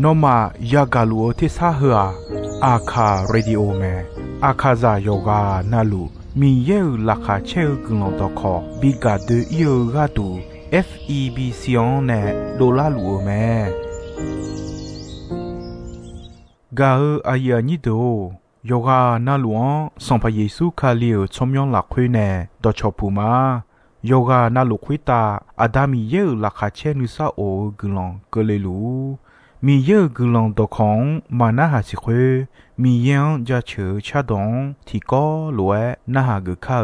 นอมายากาลูที่ซาหัวอาคาเรดิโอเมอาคาซาโยกานาลูมีเยอลักาเชลกุลตอคอบิกาเดเยกาตู FEB ซิออนเนโดลาลูเมกาอายานิโดโยกานาลูอันสัมพเยซูคาเลียวชมยองลักคุยเนดอชอปูมาโยกานาลูคุยตาอาดามีเยอลักาเชนุซาโอกุลองเกเลลูมีเยอะกุลองตอของมานาหาสิคุมียังจะเชื่อชาดงที่ก็รวยนาหากึข้า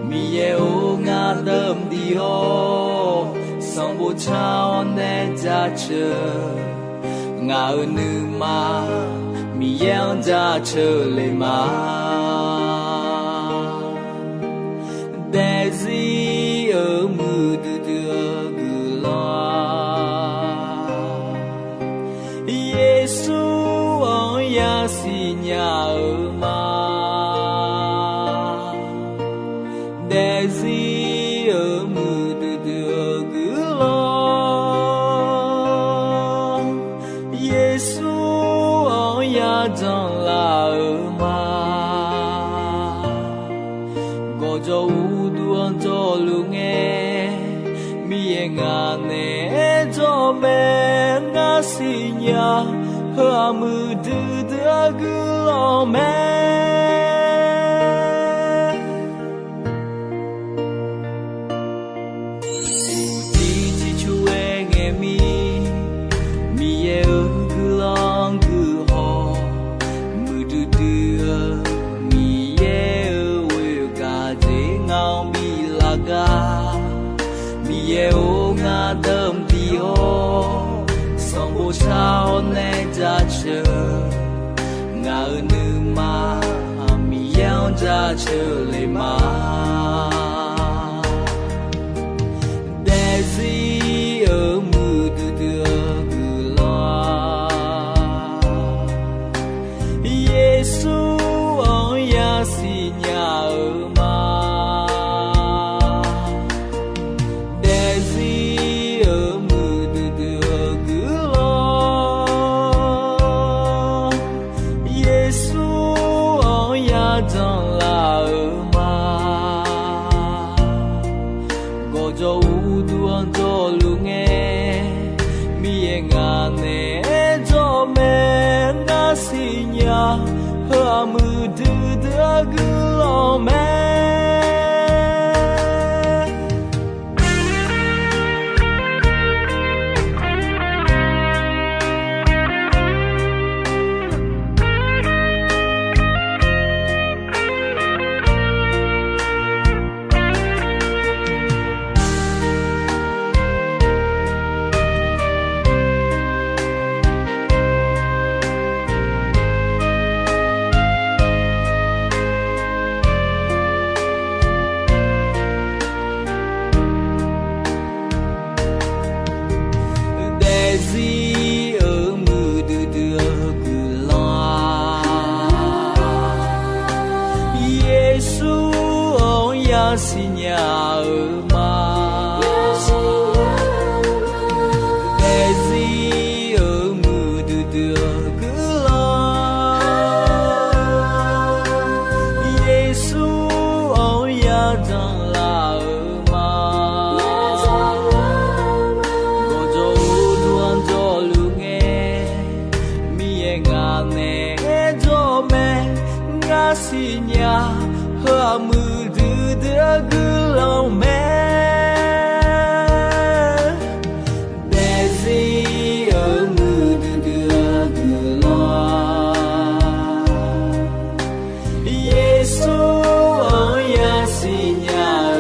มีเยโองาเดิมดีโอสองบุชาวเนจะเชื่องาหนึ่งมามียังจะเชื่อเลยมาเดซีมือดื้อกุลาเยซูยาสิญามา和木的个老妹，无地之处爱爱咪，咪也个浪个好，木的咪也为个在熬咪拉个，咪也有我等的哦。sao nay ra chờ ngờ nữ mà mi yang ra chờ lệ mà để gì ở mưa đưa cứ lo Giêsu ơi ya si nhà ở mà để gì ở mưa đưa cứ mưa đưa cứ lo mẹ Giêsu ơi ya si nhà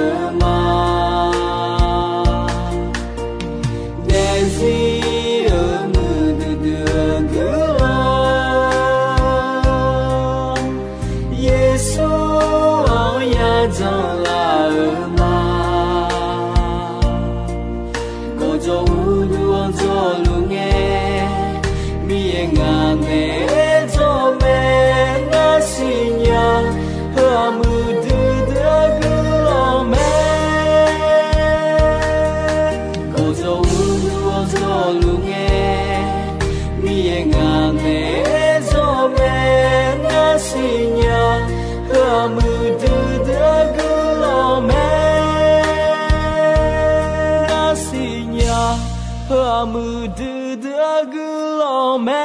mu du de gu lo me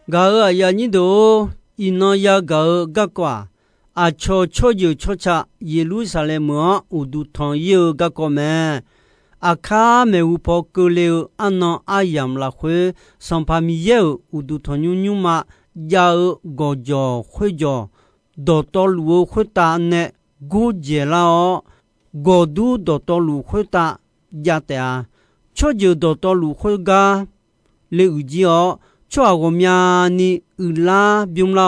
ga ya ni do ino ya ga kwa a cho ju cho cha Jerusalem u du thon ye ga ko me a kha me u po ko le an ayam la khwe som pa mi ye u du thon nyu ma ya go jo khwe jo do to lu khwe ta ne gu je la go du do to lu khwe ta ya ta cho ju do to lu khwe ga le u ji cho go mya ni u la byum la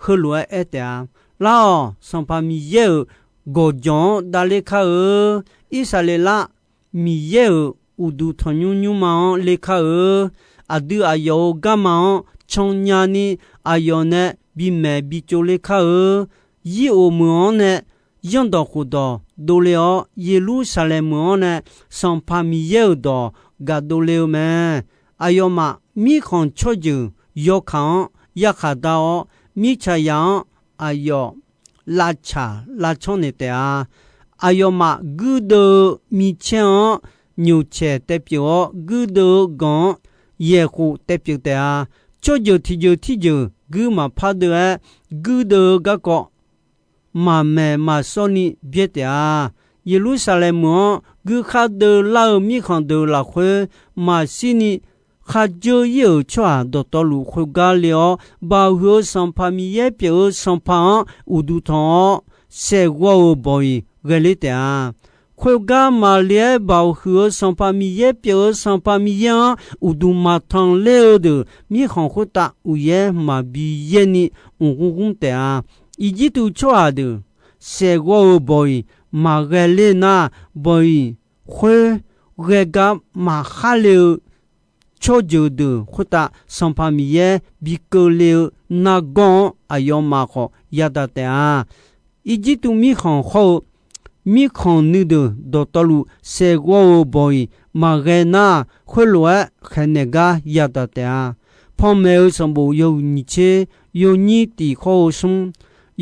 he lu e ta la som pa mi ye go jo da le kha isale la mi ye u du thon nyu ma le kha adu ayo ga ma chong nya ni ayo ne bi me bi cho le kha yi o mo ne yon do khu do do le Jerusalem ne som pa mi ye do ga do le me ayo ma mi khon cho ju yo khan ya kha da mi cha ya ayo la chon ne te ayo ma gu do mi chen nyu che te pyo gu do gon ye khu te pyo te cho ju ti ju gu ma pha de gu do ga ko ma me ma so ni bie te Jerusalem gu kha de la mi khon de la khwe ma si ni kha jo ye chwa do to lu khu ga le ba ho som pa mi ye pyo som pa u du thon se wo boy gele te khu ga ma le ba ho som pa mi ye pyo som pa mi ya u du ma thon le de mi khon khu ta u ye ma bi ye ni u te i ji tu chwa de se wo boy ma gele na boy khu ge ga ma kha le cho ju de khuta sampa mi ye bi ko le na gon ayo ma kho ya da te i ji tu mi khon nu de do to lu se go boy ma ge na khwe lo khane ga ya da te phom me som bu yo ni che yo ni ti kho sum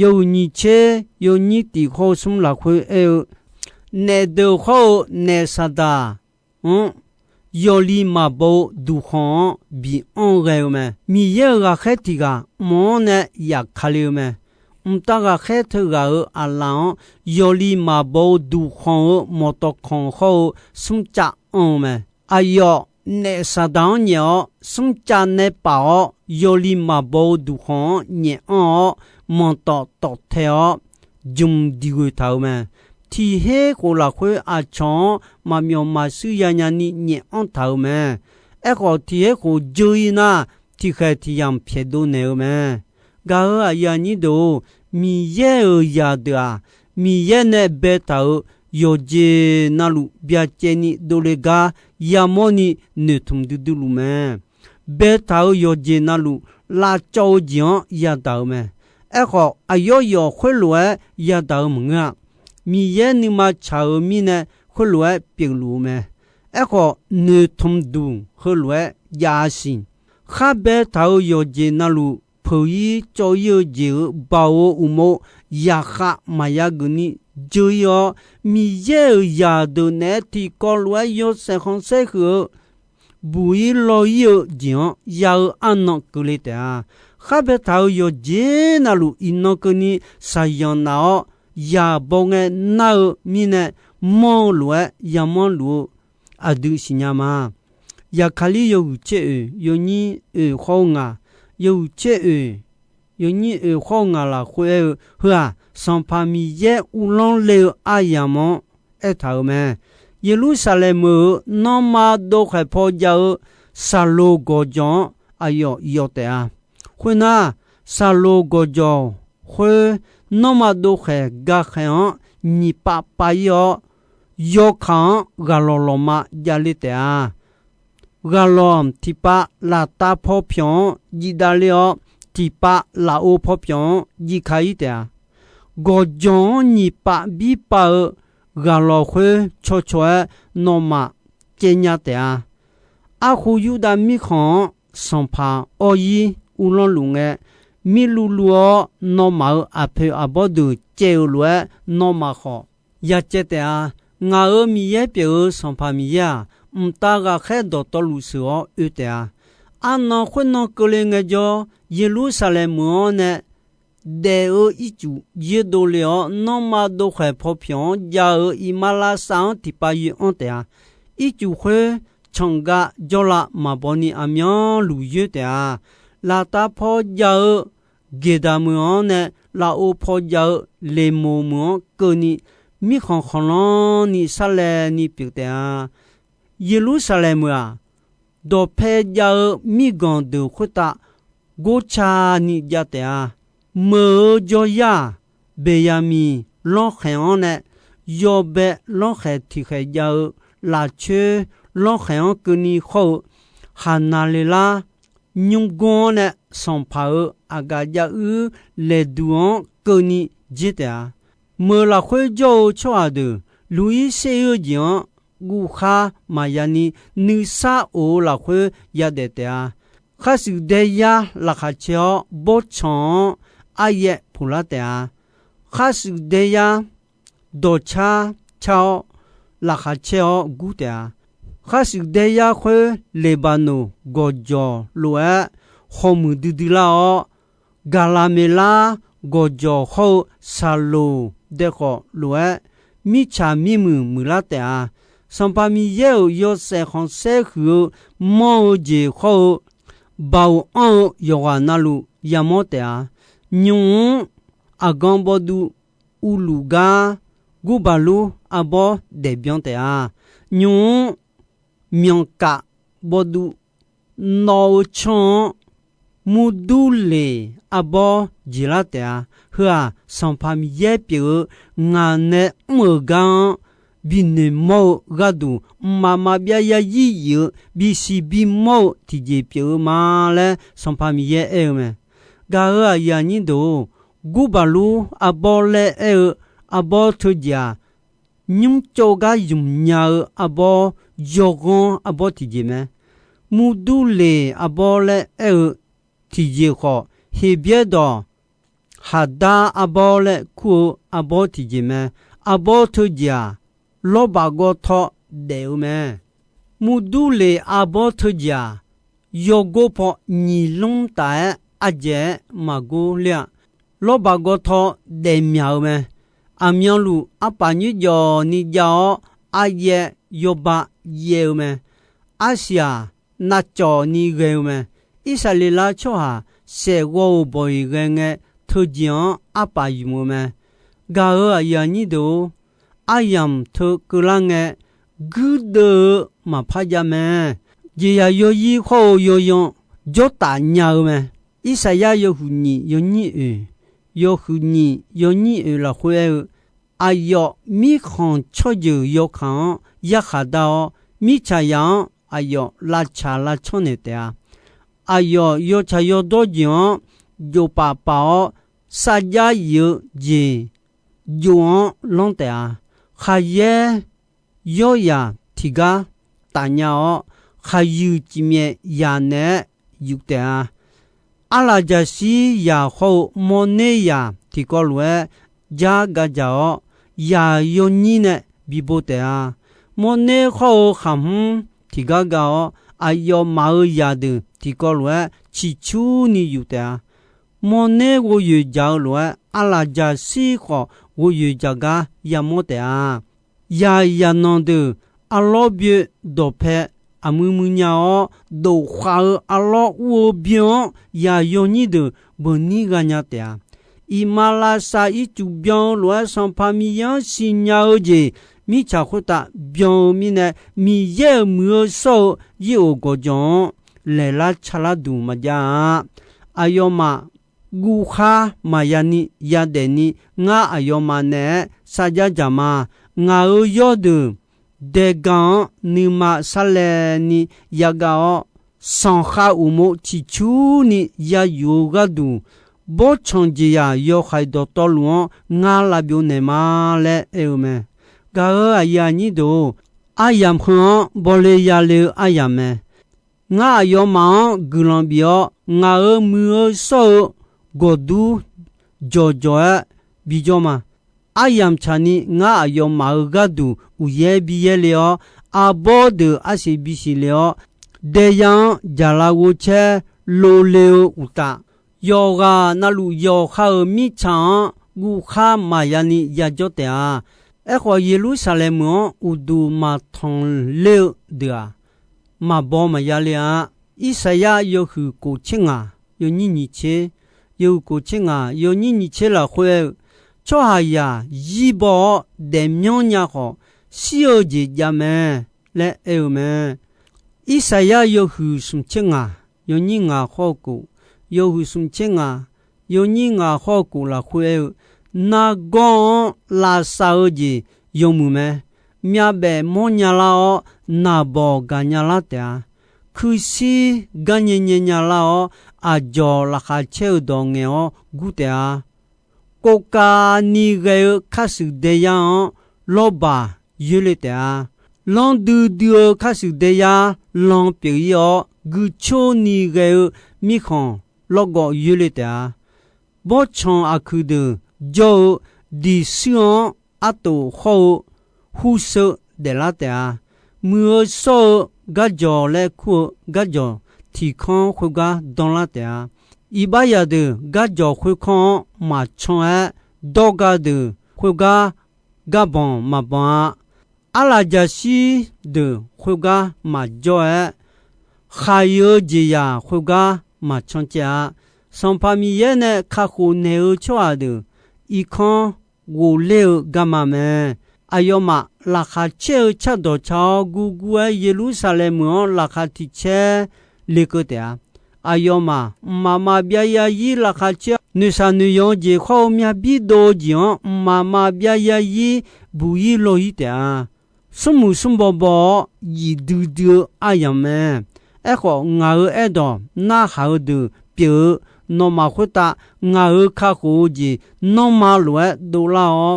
yo ni che yo ni ti kho sum la khwe ne de kho ne sa da Yoli ma bo du khon bi on re me mi ye ga kheti ga mo ne ya khale me umta ga khet ga alan yoli ma bo du khon mo to khon kho sum cha on me ayo ne sa dan nyo sum cha ne pa yoli ma bo du khon nye on mo to the jum di gu tau me ti he ko la khwe a chon ma myo ma su ya nya ni nye on tau me e ko ti he ko ju na ti kha ti yam phe do ne me ga ya ni do mi ye ya da mi ye ne be tau yo je na lu bia che ni do le ga ya mo ni ne tum du du lu me be tau yo je na lu la chou jian ya da me e ko ayo yo khwe lu ya da nga mi ye ni ma chao mi ne khwe lu pi lu me e ko ne tum du khwe lu ya xin kha be tao yo je na lu pho yi cho yo je ba wo u mo ya kha ma ya gu ni jo yo mi ye ya do ne ti ko lu yo se khon se khu bu yi lo yo jian ya an no ku le ta kha be tao yo je na lu in no ku ni sa yon na ya bong na mi ne mo lu ya mo lu a du sinyama ya khali yo che yo ni kho nga yo che yo ni kho nga la khwe hua san pa mi ye u lon le ayamo e ta me Jerusalem no ma do khe pho ja sa lo go jon ayo yo te a khuna sa lo go jo khwe no ma do khe ga khan ni pa pa yo khan ga lo ma ja le te a galom tipa la ta pho phyon ji da leo tipa la o pho phyon ji khai te a go jon ni pa bi pa galo khwe cho cho no ma che nya te a khu yu da mi khon son pha o yi u lon lu nge mi lu luo no ma a phe a bo du che lu no ma kho ya che te a ngao mi ye pio son pa mi ya ta ga khe do to lu so u te a ano khono ko le nge jo Jerusalem mo ne de o ichu ye do le o no ma do khe pho phyon ja o imala sa ti pa ye on te a ichu khe chonga jola ma boni amyo lu ye te a la ta pho ja o ge da mo ne la o pho ja le mo mo ko ni mi khon khon ni sa le ni pi te a Jerusalem a do phe ja mi gon de khuta go cha ni ja te a mơ jo ya be ya mi lo khen ne yo be lo khe thi khe ja la che lo khen ko ni kho hana le la nhung gon ne son pa aga ja le duon ko ni ji te a mơ la khoi jo chwa de lui se yo jian gu kha ma ya ni ni sa o la khoi ya de te a kha su de ya la kha cho bo chon aye pula te a kha su de ya do cha chao la kha cheo gu te a kha su de ya khoi le ba no go jo lo a ho mu du du la o gala me la go jo ho sa lo de ko lo a mi cha mi mu la te a son pa mi ye yo se khon se khu mo je kho bao on yo wa na lu ya mo te a nyung agan bodu uluga gubalu abo de bion te a nyung myonka bodu no chon mudule abo jilate a hua son pa mi ye pi nga ne mo gan bine mo gadu mama bia ya yi yu bi si bi mo ti je pi ma le son pa mi ye e me ga ya ni do gubalu abole abo to ja nyum cho ga yum nya abo jogon abo ti je me mudule abole ti je kho he bie do hada abole ku abo ti je me abo to ja lo ba go tho de me mudule abo to ja yogo po ni long ta aje mago lia lo ba go tho de miao me amyon lu apa ni jo ni jao aye yoba ye me asia na cho ni ge me isalila cho ha se wo boy ge nge thu jian apa yu mo me ga ya ni do ayam thu kulange gude ma pha ja me ji ya yo yi kho yo yon jo ta nya me isaya yo hu ni yo hu ni la khwe ayo mi khon cho ju yo khan ya kha da mi cha yang ayo la cha la chon ne te a ayo yo cha yo do jian yo pa pa sa ja yo ji yo long te a kha ye yo ya ti ga ta nya o kha yu ji mie ya ne yu te a ala ja si ya ho mo ne ya ti ko lue ja ga ja o ya yo ni ne bi bo te a mo ne ho kham ti ga ga o ayo ma ya de ti ko lue chi chu ni yu te a mo ne wo yu ja lue ala ja si ho wo yu ja ga ya mo te a ya no de alo bi do pe amumu nya o do khwa alo wo bion ya yo ni de boni ga nya te a imala sa i tu bion lo son pa mi yan si nya o je mi cha khuta bion mi ne mi ye mu so yi o go jon le la chala du ma ja ayoma gu kha ma ya ni ya de ni nga ayoma ne sa ja jama nga o yo de de gan ni ma sale ni ya ga o san kha u mo chi chu ni ya yu ga du bo chong ji ya yo khai do to lu nga la byo ne ma le e me ga ya ni do ayam kho bo le ya le ayame nga yo ma gu lon bio nga mu so go du jo bi jo ma 阿扬查尼我有马尔嘎杜乌耶比耶了阿波的阿西比西了这样加拉乌切罗流乌达有个那路有好米场乌哈马亚尼亚着的啊和耶路撒冷乌杜马同流的啊马波马亚里啊以赛亚有去古清啊有你切有古清啊有你切了会cho haya yibo demnyonya ho sioji jame le eume isaya yo hu sumchenga yo ninga hoku yo hu sumchenga yo ninga hoku la khue na gon la saoji yo mume myabe monyala o na bo ganyala ta khusi ganyenya la o ajo la kha cheu dong o gutea Koka ni gay kasu deyan loba yuleta long du kasu deya long peyo gucho ni gay mikon logo yuleta bochon akudu jo di sion ato ho huso de la ta muo so gajo le ku gajo tikon huga don la ta Ibaya de gajo khukon ma chon doga de khuga gabon ma ba ala jashi de khuga ma joe khayo jiya khuga ma choncha son pamiye ne khakhu ne u chwa de ikon wo le gama me ayoma la kha che cha do cha gu gu Jerusalem la kha ti che le ko ta ayoma mama biaya yi la khacha nusa nuyon je kho mya bi do jion mama biaya yi bu yi lo yi ta sumu sumbo bo yi du du ayame e kho nga e do na ha du pye no ma khuta nga kha ko ji no ma lo do la o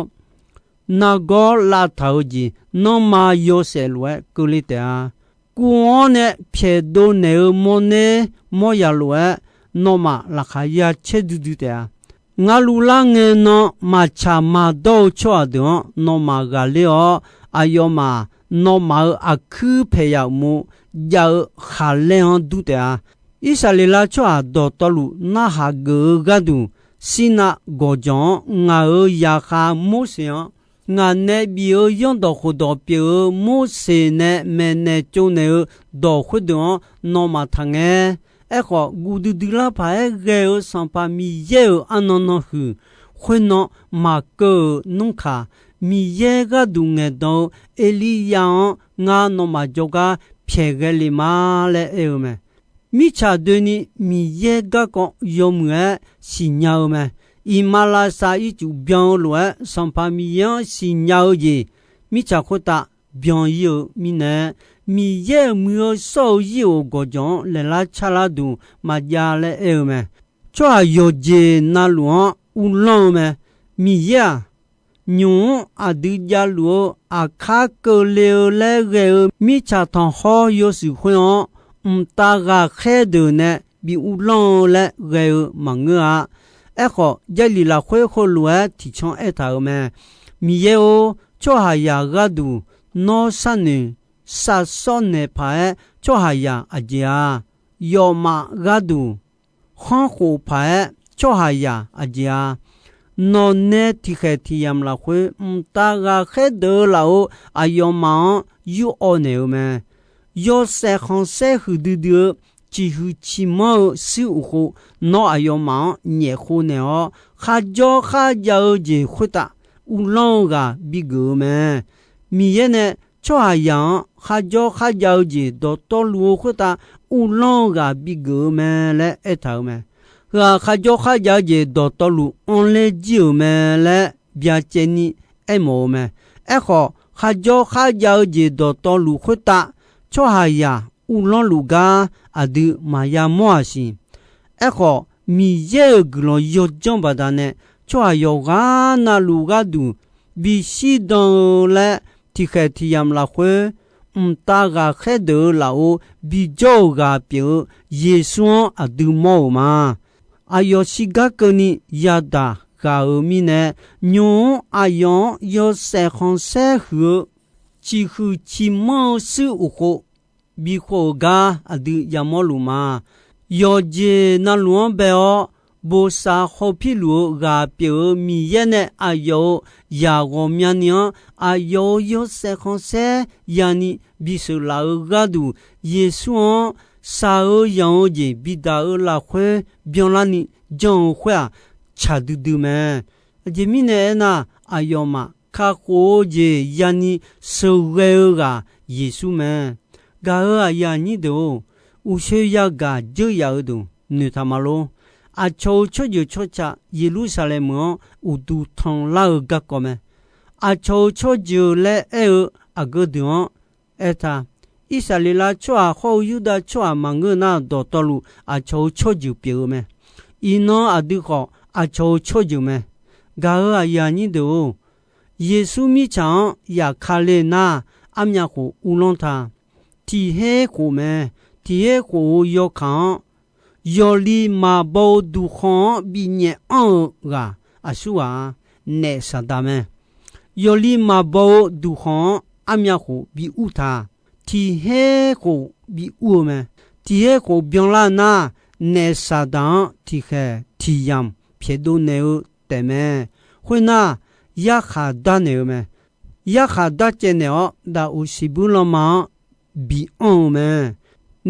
na go la thao ji no ma yo se lo ku li ta kuone piedo ne mone moya loe noma la khaya chedudu ta ngalula nge no macha ma do chwa do noma ga leo ayoma noma akhu pheya mu ja khale on du ta isalela chwa do tolu na ha ga du sina gojon nga ya kha mo se nga ne bio yon do khodo pyo mo se ne me ne chon ne do khodo no ma thange e kho gudu dila pa ge san pa mi ye anono hu khono ma ko nunka mi ye ga du nge do eliya nga no ma joga phe ge li ma le e me mi cha de ni mi ye ga ko yom nge si nya me Imala sa itu bien loin sans pas mien signal ye mi cha khota bien yo mine mi ye mu so yo gojon le la chala du ma ya le e me chwa yo je na luan u lon me mi ya nyu a du ja lu a kha ko le ge mi cha thon ho yo su khon ta ga khe de ne bi u lon le ge ma nga Echo jali la khwe kho lua ti chon eta me mi ye o cho ha ya ga du no san ne sa so ne pa cho ha ya a ja yo ma ga du khon kho pa cho ha ya a ja no ne ti khe ti yam la khwe ta ga khe de la o a yo ma yu o ne me yo se khon se hu du chi hu chi mo si u ho no ayoma nye ho ne o kha jo kha jao je khuta u long ga bi go me mi ye ne cho ayan kha jo kha jao je do to lu khuta u long ga bi go me le eta me kha jo kha jao je do to lu on le ji me le bia che ni e mo me e kho kha jo kha jao je do to lu khuta cho aya u long lu ga adu maya moashi ekho mi ye glo yo jomba dane chwa yo ga na lu ga du bi shi don le ti khe ti yam la khwe ta ga khe de la o bi jo ga pyo ye suan adu mo ma ayo shi ga ko ni ya da gà ở mi nè nhung ai yon yo sẽ không sẽ hứa chỉ hư chỉ mơ sự ủng bị khổ gà ở đi yamo luma yo je na luon beo bo sa ho pi lu ga pio mi ye ne ayo ya go mya ni ayo yo se khon se yani bi su la ga du yesu sa o yang je bi da la khwe bion la ni jong khwa cha du du me je mi ne na ayo ma kha ko je yani so ge ga yesu me ga ya ni do u she ya ga je ya do ne ta ma lo a cho cho ju cho cha Jerusalem u du thong la ga ko me a cho cho ju le e a go du eta Israela cho a ho Yuda cho a mang na do to lu a cho cho ju pi me ino a du ko a cho cho ju me ga a ya ni do Yesu mi chang ya kha le na am nya ko u lon tha ti he ko me ti he ko yo khan Yoli ma bo du khon bi nye an ga asua ne sadame Yoli ma bo du khon amya ko bi uta ti he ko bi u me ti he ko bion la na ne sadan ti he ti yam phe do ne u te me hwena ya kha da ne me ya kha da che ne o da u sibulo ma bi on me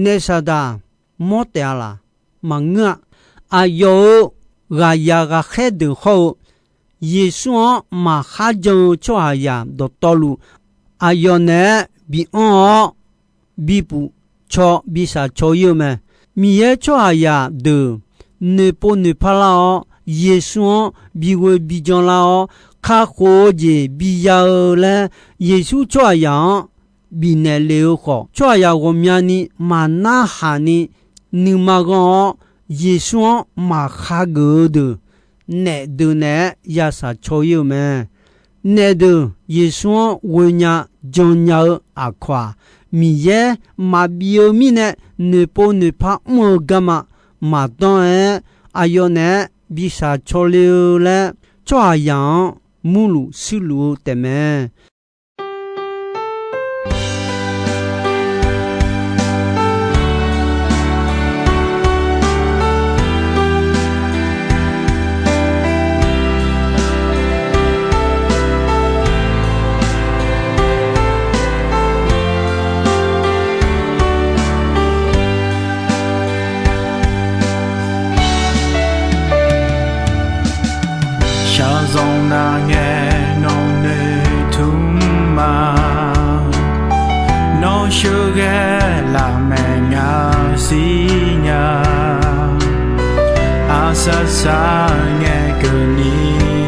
ne sada mo te ala Manga ayo ga ya ga khe de ho Yesu ma ha jo cho ya do tolu ayo ne bi on bi pu cho bi sa cho yo me mi ye cho ya de ne po ne pa la Yesu bi we bi jon la kha ko je bi ya le Yesu cho ya bi ne le ho cho ya go mya ni ma na ha ni Ni magan Yesu ma kha ge de ne de ne ya sa cho yo me ne de Yesu we nya jon nya a kwa mi ye ma bio mi ne po ne pa mo gama ma don ayo ne bi sa cho le le cho yang mu lu su lu te me Dòng na nghe nông nê thum ma nó chưa ghé là mẹ nhà si nhà a sa sa nghe cờ ni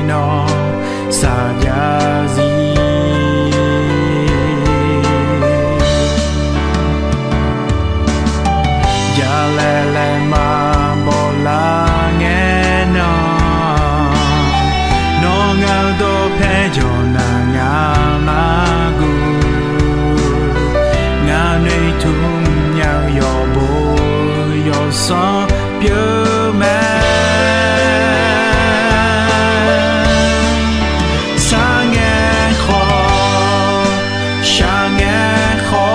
nó sa ya gì ya lè ma bỏ la nghe nó ngao do phe cho na nga ma gu nga nei thum nhau yo bo yo so pyo me sa nghe kho sha nghe kho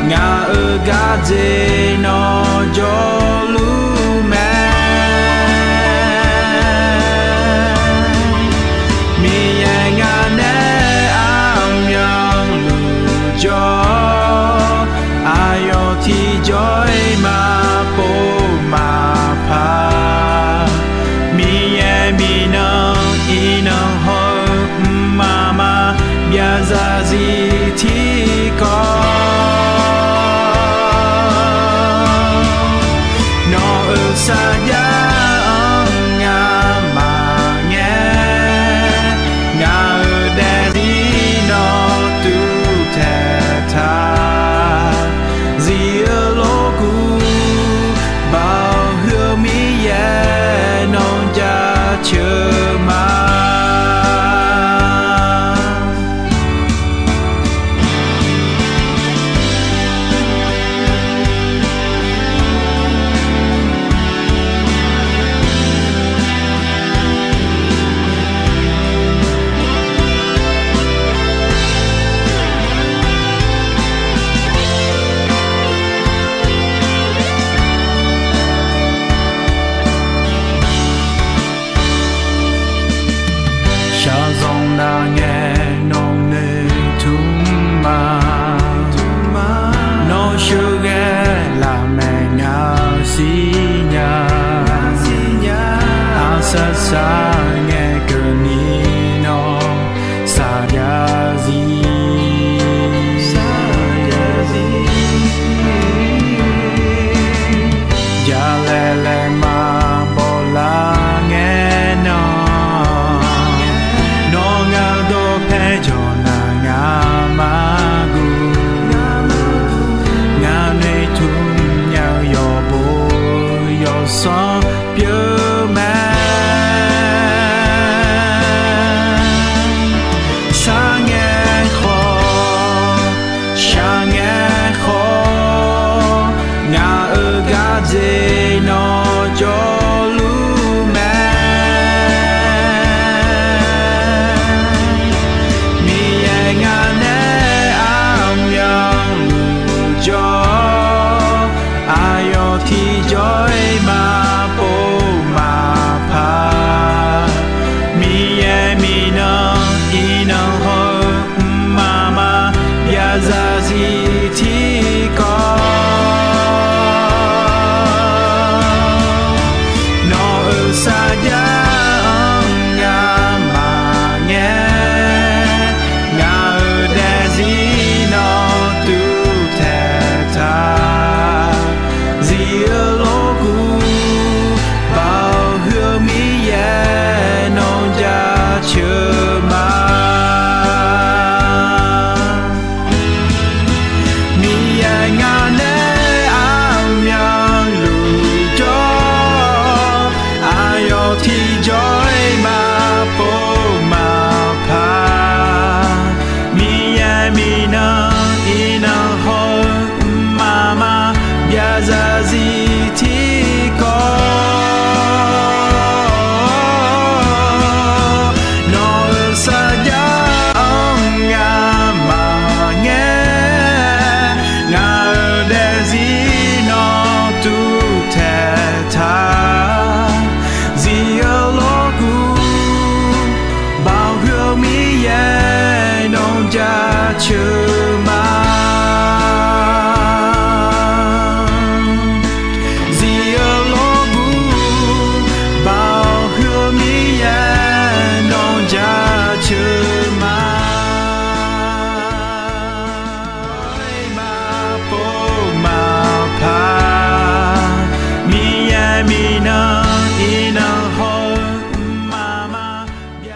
nga ga je no jo ra gì thì có nó ở xa giá ngà mà nghe ngà ở đây đi nó tu thẻ tha gì ở lô cũ bao hương mi ye non cha chờ mà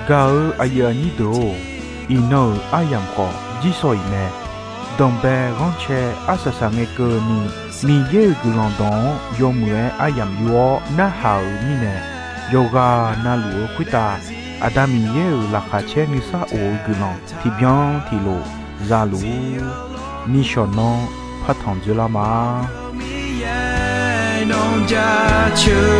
gà ai nhị đồ ino ayam khó chỉ soi nè đồng bè gong che asasa nghe cơ mi ye gulong dong yo mue ayam yo na hao mi nè yoga na luo quita adami ye la kha che ni sa o gulong thì bien thì lo za lu ni shono phát thong la ma nong ja chu